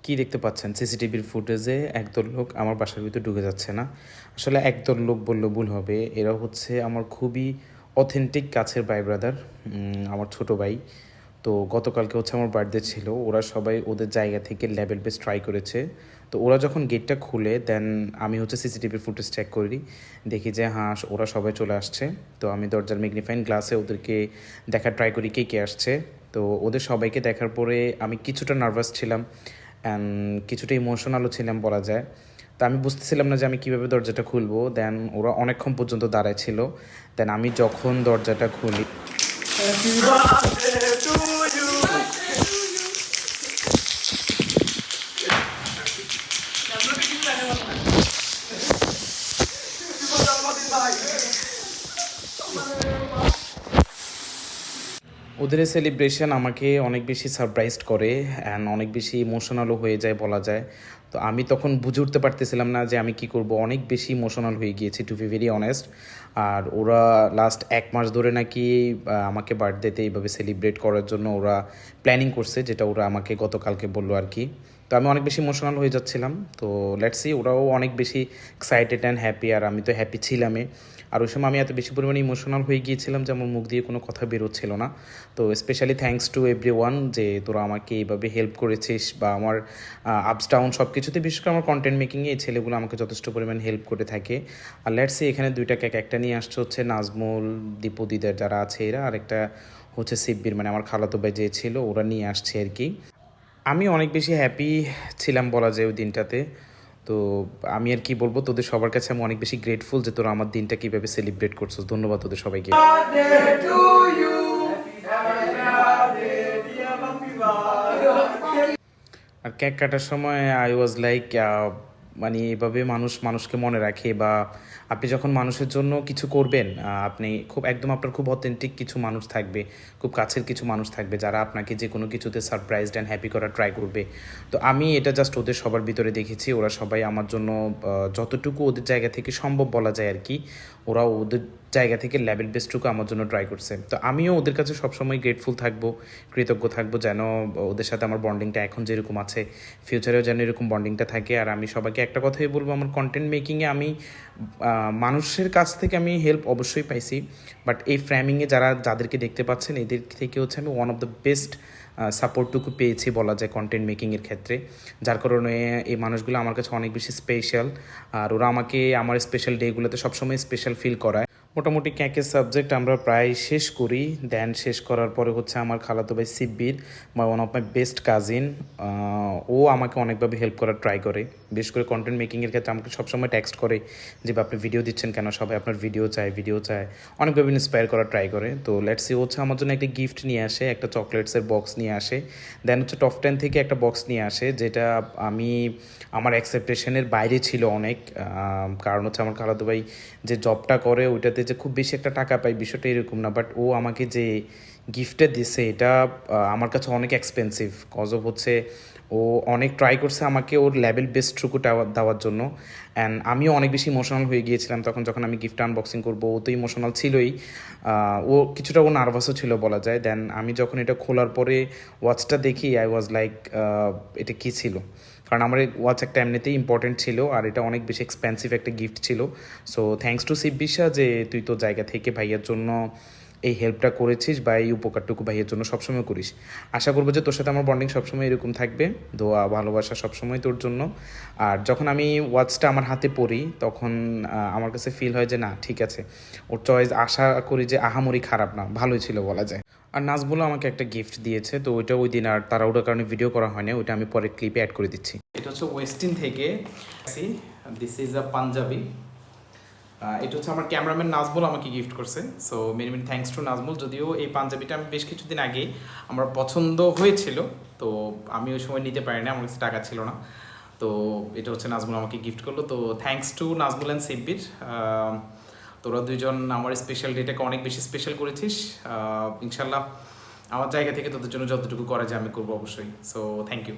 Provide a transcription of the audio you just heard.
কি দেখতে পাচ্ছেন সিসিটিভির ফুটেজে একদল লোক আমার বাসার ভিতরে ঢুকে যাচ্ছে না। আসলে একদল লোক বললে ভুল হবে, এরা হচ্ছে আমার খুবই অথেন্টিক কাছের ভাই ব্রাদার, আমার ছোট ভাই। তো গতকালকে হচ্ছে আমার বার্থডে ছিল, ওরা সবাই ওদের জায়গা থেকে লেভেল বেস ট্রাই করেছে। তো ওরা যখন গেটটা খুলে দেন আমি হচ্ছে সিসিটিভির ফুটেজ চেক করি, দেখি যে হ্যাঁ ওরা সবাই চলে আসছে। তো আমি দরজার ম্যাগনিফাইং গ্লাসে ওদেরকে দেখার ট্রাই করি কে কে আসছে। তো ওদের সবাইকে দেখার পরে আমি কিছুটা নার্ভাস ছিলাম অ্যান্ড কিছুটা ইমোশনালও ছিলাম বলা যায়। তা আমি বুঝতেছিলাম না যে আমি কীভাবে দরজাটা খুলবো। দেন ওরা অনেকক্ষণ পর্যন্ত দাঁড়ায় ছিল। দেন আমি যখন দরজাটা খুলি, ওদের সেলিব্রেশন আমাকে অনেক বেশি সারপ্রাইজড করে অ্যান্ড অনেক বেশি ইমোশনালও হয়ে যায় বলা যায়। তো আমি তখন বুঝে উঠতে পারতেছিলাম না যে আমি কি করব, অনেক বেশি ইমোশনাল হয়ে গিয়েছি টু বি ভেরি অনেস্ট। আর ওরা লাস্ট 1 মাস ধরে নাকি আমাকে বার্থডেতে এইভাবে সেলিব্রেট করার জন্য ওরা প্ল্যানিং করছে, যেটা ওরা আমাকে গতকালকে বললো আর কি। তো আমি অনেক বেশি ইমোশনাল হয়ে যাচ্ছিলাম। তো লেটস সি, ওরাও অনেক বেশি এক্সাইটেড অ্যান্ড হ্যাপি, আর আমি তো হ্যাপি ছিলামই। আর ওই সময় আমি এত বেশি পরিমাণে ইমোশনাল হয়ে গিয়েছিলাম যে আমার মুখ দিয়ে কোনো কথা বেরোচ্ছিল না। তো specially thanks to every one যে তোরা আমাকে এইভাবে হেল্প করেছিস, বা আমার আপস ডাউন সব কিছুতে, বিশেষ করে আমার কন্টেন্ট মেকিংয়ে এই ছেলেগুলো আমাকে যথেষ্ট পরিমাণ হেল্প করে থাকে। আর লেটস সি, এখানে দুইটা কেক, একটা নিয়ে আসছে হচ্ছে নাজমুল, দীপু দিদার যারা আছে এরা, আর একটা হচ্ছে সিব্বির মানে আমার খালাতো ভাই যে ছিল, ওরা নিয়ে আসছে আর কি। আমি অনেক বেশি হ্যাপি ছিলাম বলা যায় ওই দিনটাতে। তো আমি আর কি বলবো, তোদের সবার কাছে আমি অনেক বেশি গ্রেটফুল যে তোরা আমার দিনটা কীভাবে সেলিব্রেট করছো। ধন্যবাদ তোদের সবাইকে। আর কেক কাটার সময় আই ওয়াজ লাইক, মানে এভাবে মানুষ মানুষকে মনে রাখে, বা আপনি যখন মানুষের জন্য কিছু করবেন, আপনি খুব একদম আপনার খুব অথেন্টিক কিছু মানুষ থাকবে, খুব কাছের কিছু মানুষ থাকবে যারা আপনাকে যে কোনো কিছুতে সারপ্রাইজড অ্যান্ড হ্যাপি করার ট্রাই করবে। তো আমি এটা জাস্ট ওদের সবার ভিতরে দেখেছি। ওরা সবাই আমার জন্য যতটুকু ওদের জায়গা থেকে সম্ভব বলা যায় আর কি, ওরা ওদের জায়গা থেকে লেভেল বেস্টটুকু আমার জন্য ট্রাই করছে। তো আমিও ওদের কাছে সবসময় গ্রেটফুল থাকবো, কৃতজ্ঞ থাকবো, যেন ওদের সাথে আমার বন্ডিংটা এখন যেরকম আছে ফিউচারেও যেন এরকম বন্ডিংটা থাকে। আর আমি সবাইকে একটা কথাই বলবো, আমার কন্টেন্ট মেকিংয়ে আমি মানুষের কাছ থেকে আমি হেল্প অবশ্যই পাইছি, বাট এই ফ্রেমিংয়ে যাদেরকে দেখতে পাচ্ছেন এদের থেকে হচ্ছে আমি ওয়ান অফ দ্য বেস্ট সাপোর্টটুকু পেয়েছি বলা যায় কন্টেন্ট মেকিংয়ের ক্ষেত্রে। যার কারণে এই মানুষগুলো আমার কাছে অনেক বেশি স্পেশাল, আর ওরা আমাকে আমার স্পেশাল ডেগুলোতে সবসময় স্পেশাল ফিল করায়। মোটামুটি ক্যাকের সাবজেক্ট আমরা প্রায় শেষ করি। দেন শেষ করার পরে হচ্ছে আমার খালাতো ভাই Sibbir, one of my best cousin, ও আমাকে অনেকভাবে হেল্প করার ট্রাই করে। বিশেষ করে কন্টেন্ট মেকিংয়ের ক্ষেত্রে আমাকে সবসময় টেক্সট করে যে আপনি ভিডিও দিচ্ছেন কেন, সবাই আপনার ভিডিও চায়, অনেকভাবে ইন্সপায়ার করার ট্রাই করে। তো লেটস সি, হচ্ছে আমার জন্য একটা গিফট নিয়ে আসে, একটা চকলেটসের বক্স নিয়ে আসে। দেন হচ্ছে টপ 10 থেকে একটা বক্স নিয়ে আসে, যেটা আমি আমার এক্সপেকটেশনের বাইরে ছিল অনেক। কারণ হচ্ছে আমার খালাতো ভাই যে জবটা করে ওইটাতে যে খুব বেশি একটা টাকা পাই বিষয়টা এরকম না, বাট ও আমাকে যে গিফটটা দিছে এটা আমার কাছে অনেক এক্সপেন্সিভ। কজব হচ্ছে ও অনেক ট্রাই করছে আমাকে ওর লেভেল বেস্টটুকুটা দেওয়ার জন্য, অ্যান্ড আমিও অনেক বেশি ইমোশনাল হয়ে গিয়েছিলাম তখন যখন আমি গিফট আনবক্সিং করবো। ও তো ইমোশনাল ছিলই, ও কিছুটা ও নার্ভাসও ছিল বলা যায়। দেন আমি যখন এটা খোলার পরে ওয়াচটা দেখি, আই ওয়াজ লাইক এটা কী ছিল, কারণ আমার ওয়াচ একটা এমনিতেই ইম্পর্টেন্ট ছিল, আর এটা অনেক বেশি এক্সপেন্সিভ একটা গিফট ছিল। সো থ্যাঙ্কস টু শিববিশা যে তুই তোর জায়গা থেকে ভাইয়ের জন্য এই হেল্পটা করেছিস, বা এই উপকারটুকু ভাইয়ের জন্য সবসময় করিস। আশা করবো যে তোর সাথে আমার বন্ডিং সবসময় এরকম থাকবে, দোয়া ভালোবাসা সবসময় তোর জন্য। আর যখন আমি ওয়াচটা আমার হাতে পড়ি তখন আমার কাছে ফিল হয় যে না ঠিক আছে, ওর চয়েস আশা করি যে আহামরি খারাপ না, ভালোই ছিল বলা যায়। আর নাজবুলও আমাকে একটা গিফট দিয়েছে, তো ওইটা ওই দিন আর তাড়াহুড়োর কারণে ভিডিও করা হয়নি, ওইটা আমি পরে ক্লিপে অ্যাড করে দিচ্ছি। এটা হচ্ছে ওয়েস্টিন থেকে, দিস ইজ আ পাঞ্জাবি। এটা হচ্ছে আমার ক্যামেরাম্যান নাজমুল আমাকে গিফট করছে। So many many thanks to Nazmul. যদিও এই পাঞ্জাবিটা আমি বেশ কিছুদিন আগে আমার পছন্দ হয়েছিল, তো আমি ওই সময় নিতে পারিনি, আমার কাছে টাকা ছিল না। তো এটা হচ্ছে নাজমুল আমাকে গিফট করলো। তো thanks to Nazmul and Sibbir. তোরা দুইজন আমার স্পেশাল ডেটাকে অনেক বেশি স্পেশাল করেছিস। ইনশাল্লাহ আমার জায়গা থেকে তোদের জন্য যতটুকু করা যায় আমি করবো অবশ্যই। So thank you.